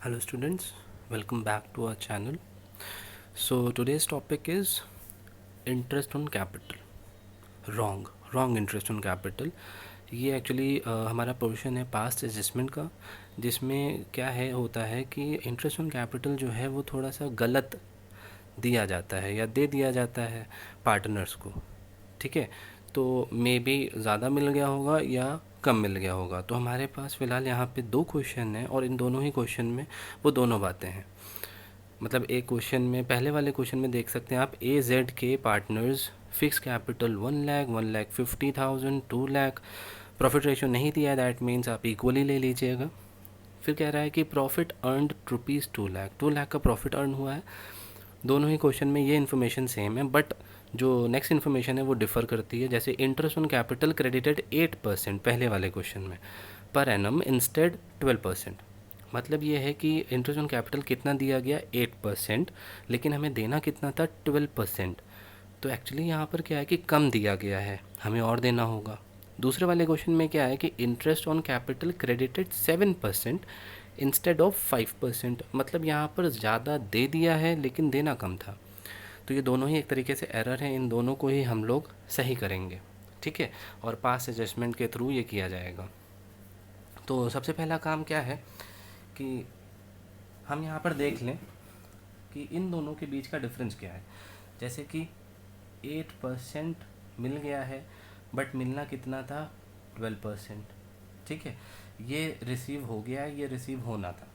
Hello students, welcome back to our channel. So today's topic is interest on capital. Wrong interest on capital. ये actually हमारा portion है past adjustment का, जिसमें क्या है होता है कि इंटरेस्ट ऑन कैपिटल जो है वो थोड़ा सा गलत दिया जाता है या दे दिया जाता है पार्टनर्स को। ठीक है, तो मे बी ज़्यादा मिल गया होगा या कम मिल गया होगा। तो हमारे पास फ़िलहाल यहाँ पे दो क्वेश्चन हैं और इन दोनों ही क्वेश्चन में वो दोनों बातें हैं। मतलब एक क्वेश्चन में, पहले वाले क्वेश्चन में देख सकते हैं आप, ए जेड के partners fix capital 1 lakh, 1,50,000, 2 lakh, profit ratio नहीं दिया, दैट मीन्स आप इक्वली ले लीजिएगा। फिर कह रहा है कि profit earned rupees 2 lakh, 2 lakh का प्रॉफिट अर्न हुआ है। दोनों ही क्वेश्चन में ये इन्फॉर्मेशन सेम है, बट जो नेक्स्ट इन्फॉर्मेशन है वो डिफ़र करती है। जैसे इंटरेस्ट ऑन कैपिटल क्रेडिटेड 8% पहले वाले क्वेश्चन में, पर एनम इंस्टेड 12%। मतलब ये है कि इंटरेस्ट ऑन कैपिटल कितना दिया गया 8%, लेकिन हमें देना कितना था 12%। तो एक्चुअली यहाँ पर क्या है कि कम दिया गया है, हमें और देना होगा। दूसरे वाले क्वेश्चन में क्या है कि interest on capital credited 7% instead of 5%। मतलब यहाँ पर ज़्यादा दे दिया है लेकिन देना कम था। तो ये दोनों ही एक तरीके से एरर हैं, इन दोनों को ही हम लोग सही करेंगे। ठीक है, और पास एडजस्टमेंट के थ्रू ये किया जाएगा। तो सबसे पहला काम क्या है कि हम यहाँ पर देख लें कि इन दोनों के बीच का डिफरेंस क्या है। जैसे कि 8% मिल गया है, बट मिलना कितना था 12%। ठीक है, ये रिसीव हो गया है, ये रिसीव होना था।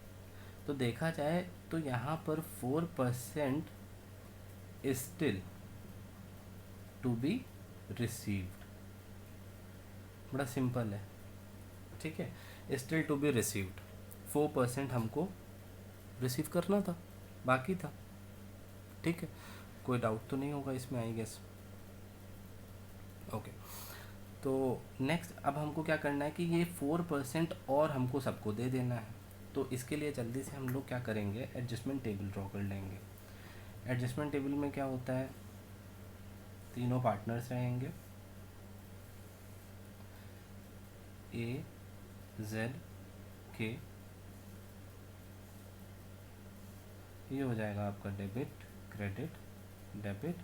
तो देखा जाए तो यहाँ पर 4% स्टिल टू बी रिसीव्ड। बड़ा सिंपल है। ठीक है, स्टिल टू बी रिसीव्ड, 4% हमको रिसीव करना था, बाकी था। ठीक है, कोई डाउट तो नहीं होगा इसमें, आई गेस। ओके, तो नेक्स्ट अब हमको क्या करना है कि ये 4% और हमको सबको दे देना है। तो इसके लिए जल्दी से हम लोग क्या करेंगे, एडजस्टमेंट टेबल ड्रॉ कर लेंगे। एडजस्टमेंट टेबल में क्या होता है, तीनों पार्टनर्स रहेंगे, ए जेड के। ये हो जाएगा आपका debit credit, debit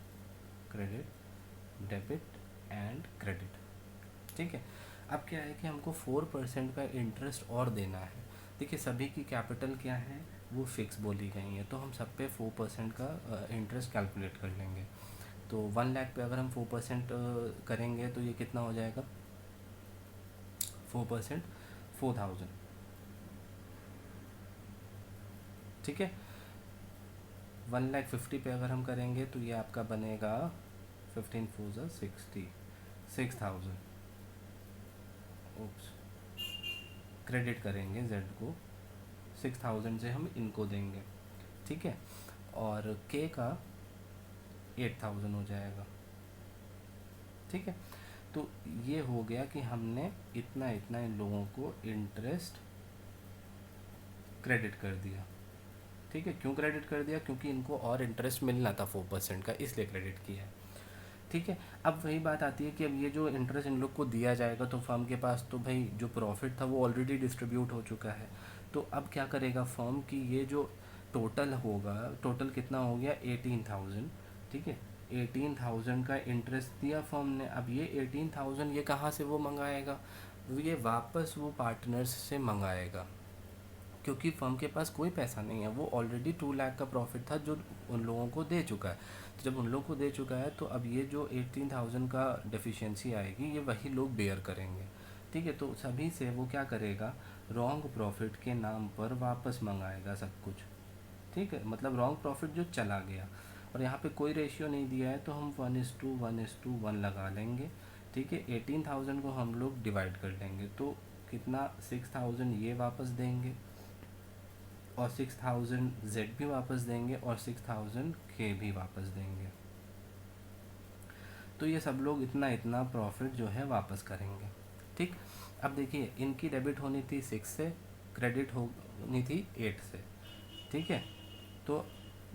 credit, debit and credit. ठीक है, अब क्या है कि हमको 4% का इंटरेस्ट और देना है। देखिए सभी की कैपिटल क्या है, वो फिक्स बोली गई है, तो हम सब पे 4% का इंटरेस्ट कैलकुलेट कर लेंगे। तो 1 लाख पे अगर हम 4% करेंगे तो ये कितना हो जाएगा, 4% 4,000। ठीक है, 1,50,000 पे अगर हम करेंगे तो ये आपका बनेगा 15 4 60, 6,000। ओप्स, क्रेडिट करेंगे जेड को, 6,000 से हम इनको देंगे। ठीक है, और के का 8,000 हो जाएगा। ठीक है, तो ये हो गया कि हमने इतना इतना इन लोगों को इंटरेस्ट क्रेडिट कर दिया। ठीक है, क्यों क्रेडिट कर दिया, क्योंकि इनको और इंटरेस्ट मिलना था 4% का, इसलिए क्रेडिट किया है। ठीक है, अब वही बात आती है कि अब ये जो इंटरेस्ट इन लोग को दिया जाएगा, तो फर्म के पास तो भाई जो प्रॉफिट था वो ऑलरेडी डिस्ट्रीब्यूट हो चुका है। तो अब क्या करेगा फर्म की, ये जो टोटल होगा, टोटल कितना हो गया 18,000। ठीक है, 18,000 का इंटरेस्ट दिया फर्म ने। अब ये 18,000 ये कहाँ से वो मंगाएगा, ये वापस वो पार्टनर्स से मंगाएगा, क्योंकि फर्म के पास कोई पैसा नहीं है। वो ऑलरेडी 2 लाख का प्रॉफिट था जो उन लोगों को दे चुका है। तो जब उन लोगों को दे चुका है तो अब ये जो 18,000 का डेफिशिएंसी आएगी ये वही लोग बेयर करेंगे। ठीक है, तो सभी से वो क्या करेगा, रॉन्ग प्रॉफिट के नाम पर वापस मंगाएगा सब कुछ। ठीक है, मतलब रॉन्ग प्रॉफिट जो चला गया, और यहाँ पे कोई रेशियो नहीं दिया है तो हम 1:1:1 लगा लेंगे। ठीक है, 18,000 को हम लोग डिवाइड कर लेंगे, तो कितना 6,000 ये वापस देंगे, और 6,000 जेड भी वापस देंगे, और 6,000 के भी वापस देंगे। तो ये सब लोग इतना इतना प्रॉफिट जो है वापस करेंगे। ठीक, अब देखिए इनकी डेबिट होनी थी 6 से, क्रेडिट होनी थी 8 से। ठीक है, तो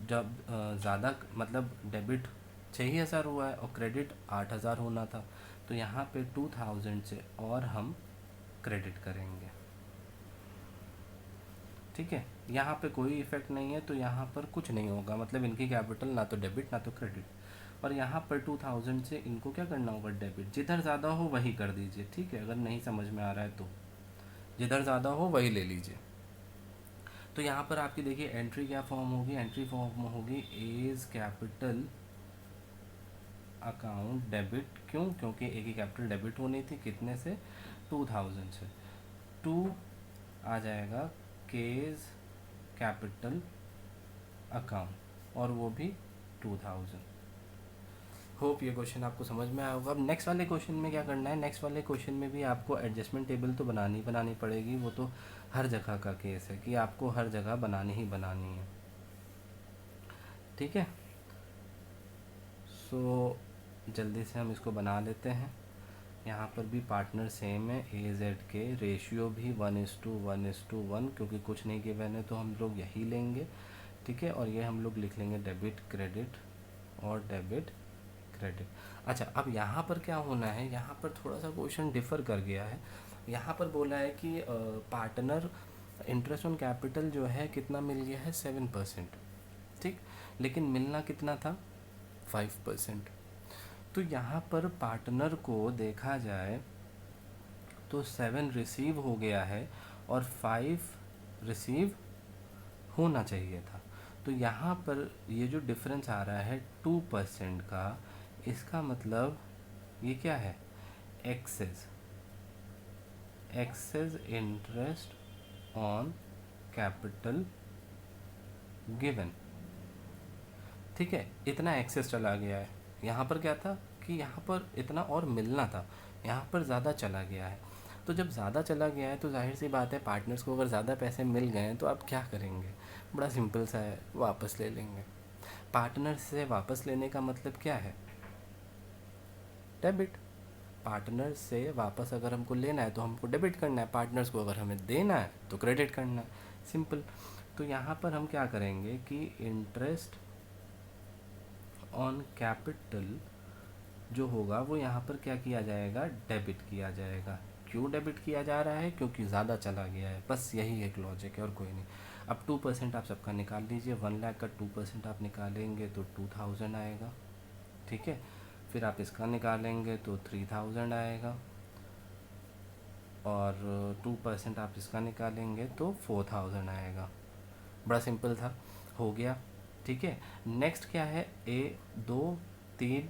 जब ज़्यादा मतलब डेबिट 6,000 हुआ है और क्रेडिट 8,000 होना था, तो यहाँ पे 2,000 से और हम क्रेडिट करेंगे। ठीक है, यहाँ पे कोई इफेक्ट नहीं है, तो यहाँ पर कुछ नहीं होगा, मतलब इनकी कैपिटल ना तो डेबिट ना तो क्रेडिट। और यहाँ पर 2000 से इनको क्या करना होगा, डेबिट। जिधर ज़्यादा हो वही कर दीजिए, ठीक है, अगर नहीं समझ में आ रहा है तो जिधर ज़्यादा हो वही ले लीजिए। तो यहाँ पर आपकी देखिए एंट्री क्या फॉर्म होगी, एंट्री फॉर्म होगी एज कैपिटल अकाउंट डेबिट। क्यों? क्योंकि एक ही कैपिटल डेबिट होनी थी, कितने से, 2000 से। टू आ जाएगा केज कैपिटल अकाउंट, और वो भी 2000। होप ये क्वेश्चन आपको समझ में आया होगा। अब नेक्स्ट वाले क्वेश्चन में क्या करना है, नेक्स्ट वाले क्वेश्चन में भी आपको एडजस्टमेंट टेबल तो बनानी पड़ेगी, वो तो हर जगह का केस है कि आपको हर जगह बनानी ही बनानी है, ठीक है। सो जल्दी से हम इसको बना लेते हैं। यहाँ पर भी पार्टनर सेम है, ए जेड के, रेशियो भी 1:1:1, क्योंकि कुछ नहीं गिवन है तो हम लोग यही लेंगे, ठीक है। और ये हम लोग लिख लेंगे डेबिट क्रेडिट और डेबिट क्रेडिट। अच्छा, अब यहाँ पर क्या होना है, यहाँ पर थोड़ा सा क्वेश्चन डिफ़र कर गया है। यहाँ पर बोला है कि पार्टनर इंटरेस्ट ऑन कैपिटल जो है कितना मिल गया है, 7%, ठीक, लेकिन मिलना कितना था, 5%। तो यहाँ पर पार्टनर को देखा जाए तो 7 रिसीव हो गया है और 5 रिसीव होना चाहिए था। तो यहाँ पर ये जो डिफरेंस आ रहा है 2% का, इसका मतलब ये क्या है, excess interest on capital given, ठीक है। इतना एक्सेस चला गया है। यहाँ पर क्या था कि यहाँ पर इतना और मिलना था, यहाँ पर ज़्यादा चला गया है। तो जब ज़्यादा चला गया है तो जाहिर सी बात है, पार्टनर्स को अगर ज़्यादा पैसे मिल गए हैं तो आप क्या करेंगे, बड़ा सिंपल सा है, वापस ले लेंगे। पार्टनर से वापस लेने का मतलब क्या है, डेबिट। पार्टनर से वापस अगर हमको लेना है तो हमको डेबिट करना है, पार्टनर्स को अगर हमें देना है तो क्रेडिट करना है, सिंपल। तो यहाँ पर हम क्या करेंगे कि इंटरेस्ट ऑन कैपिटल जो होगा वो यहाँ पर क्या किया जाएगा, डेबिट किया जाएगा। क्यों डेबिट किया जा रहा है, क्योंकि ज़्यादा चला गया है, बस यही एक लॉजिक है और कोई नहीं। अब 2% आप सबका निकाल लीजिए, 1 लाख का 2% आप निकालेंगे तो 2000 आएगा, ठीक है। फिर आप इसका निकालेंगे तो 3000 आएगा, और 2% आप इसका निकालेंगे तो 4000 आएगा। बड़ा सिंपल था, हो गया, ठीक है। नेक्स्ट क्या है, 1 2 3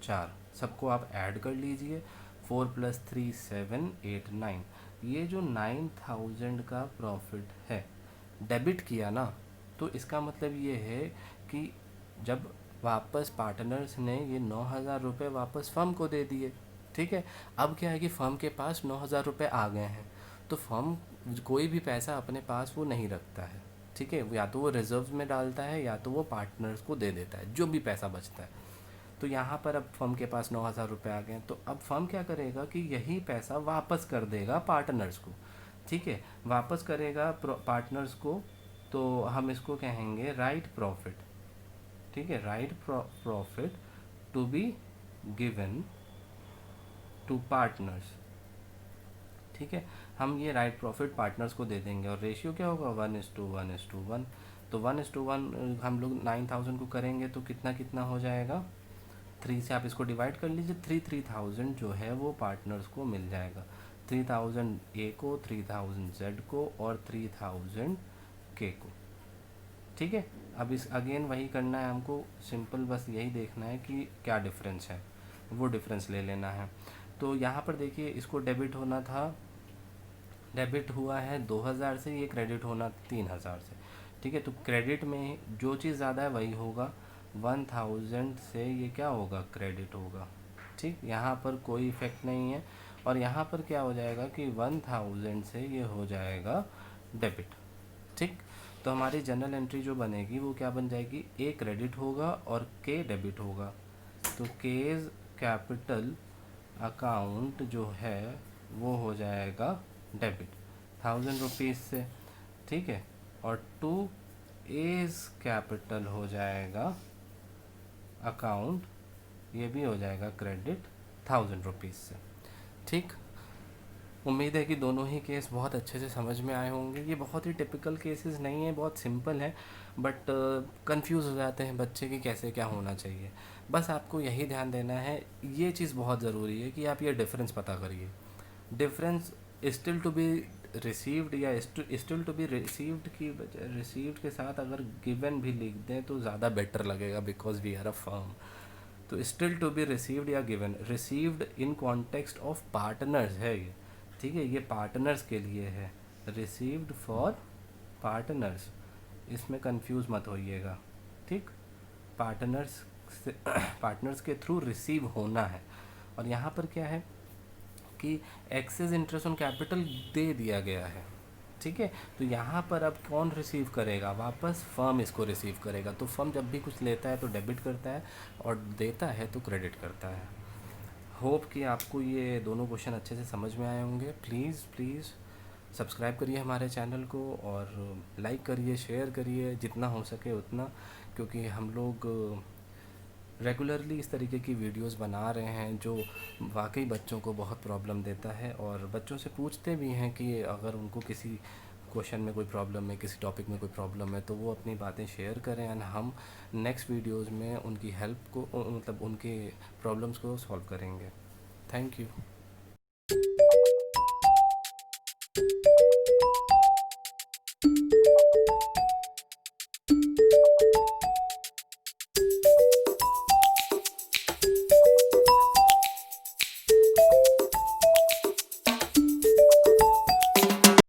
4 सबको आप ऐड कर लीजिए, 4 + 3 7 8 9। ये जो 9000 का प्रॉफिट है डेबिट किया ना, तो इसका मतलब ये है कि जब वापस पार्टनर्स ने ये 9000 रुपये वापस फर्म को दे दिए, ठीक है। अब क्या है कि फर्म के पास 9000 रुपये आ गए हैं, तो फर्म कोई भी पैसा अपने पास वो नहीं रखता है, ठीक है। या तो वो रिजर्व में डालता है या तो वो पार्टनर्स को दे देता है जो भी पैसा बचता है। तो यहाँ पर अब फर्म के पास 9000 रुपये आ गए हैं, तो अब फर्म क्या करेगा कि यही पैसा वापस कर देगा पार्टनर्स को, ठीक है, वापस करेगा पार्टनर्स को। तो हम इसको कहेंगे राइट प्रॉफिट, ठीक है, right profit to be given to partners, ठीक है। हम ये राइट प्रॉफिट पार्टनर्स को दे देंगे, और रेशियो क्या होगा, 1:1:1। तो 1:1 हम लोग 9000 को करेंगे तो कितना कितना हो जाएगा, 3 से आप इसको डिवाइड कर लीजिए, 3000 जो है वो पार्टनर्स को मिल जाएगा। 3000 ए को, 3000 जेड को और 3000 के को, ठीक है। अब इस अगेन वही करना है हमको, सिंपल बस यही देखना है कि क्या डिफरेंस है, वो डिफरेंस ले लेना है। तो यहाँ पर देखिए इसको डेबिट होना था, डेबिट हुआ है 2000 से, ये क्रेडिट होना 3000 से, ठीक है। तो क्रेडिट में जो चीज़ ज़्यादा है वही होगा, 1000 से ये क्या होगा, क्रेडिट होगा, ठीक। यहाँ पर कोई इफेक्ट नहीं है। और यहाँ पर क्या हो जाएगा कि 1000 से ये हो जाएगा डेबिट, ठीक। तो हमारी जनरल एंट्री जो बनेगी वो क्या बन जाएगी, ए क्रेडिट होगा और के डेबिट होगा। तो केज कैपिटल अकाउंट जो है वो हो जाएगा डेबिट 1000 रुपीज़ से, ठीक है। और 2 एज कैपिटल हो जाएगा अकाउंट, ये भी हो जाएगा क्रेडिट 1000 रुपीज़ से, ठीक। उम्मीद है कि दोनों ही केस बहुत अच्छे से समझ में आए होंगे। ये बहुत ही टिपिकल केसेस नहीं है, बहुत सिंपल है, बट कंफ्यूज हो जाते हैं बच्चे कि कैसे क्या होना चाहिए। बस आपको यही ध्यान देना है, ये चीज़ बहुत ज़रूरी है कि आप ये डिफरेंस पता करिए। Difference still to be received या स्टिल टू बी रिसीव्ड की बजाय रिसीव्ड के साथ अगर गिवन भी लिख दें तो ज़्यादा बेटर लगेगा, because we are a firm. तो स्टिल टू बी रिसीव्ड या given, received in context of partners है ये, ठीक है, ये पार्टनर्स के लिए है, रिसीव्ड फॉर पार्टनर्स, इसमें कंफ्यूज मत होइएगा, ठीक। पार्टनर्स से पार्टनर्स के थ्रू रिसीव होना है। और यहाँ पर क्या है कि एक्सेस इंटरेस्ट ऑन कैपिटल दे दिया गया है, ठीक है। तो यहाँ पर अब कौन रिसीव करेगा वापस, फर्म इसको रिसीव करेगा। तो फर्म जब भी कुछ लेता है तो डेबिट करता है और देता है तो क्रेडिट करता है। होप कि आपको ये दोनों क्वेश्चन अच्छे से समझ में आए होंगे। प्लीज़ प्लीज़ सब्सक्राइब करिए हमारे चैनल को और लाइक करिए, शेयर करिए जितना हो सके उतना, क्योंकि हम लोग रेगुलरली इस तरीके की वीडियोस बना रहे हैं जो वाकई बच्चों को बहुत प्रॉब्लम देता है। और बच्चों से पूछते भी हैं कि अगर उनको किसी क्वेश्चन में कोई प्रॉब्लम है, किसी टॉपिक में कोई प्रॉब्लम है, तो वो अपनी बातें शेयर करें एंड हम नेक्स्ट वीडियोस में उनकी हेल्प को मतलब उनके प्रॉब्लम्स को सॉल्व करेंगे। Thank you.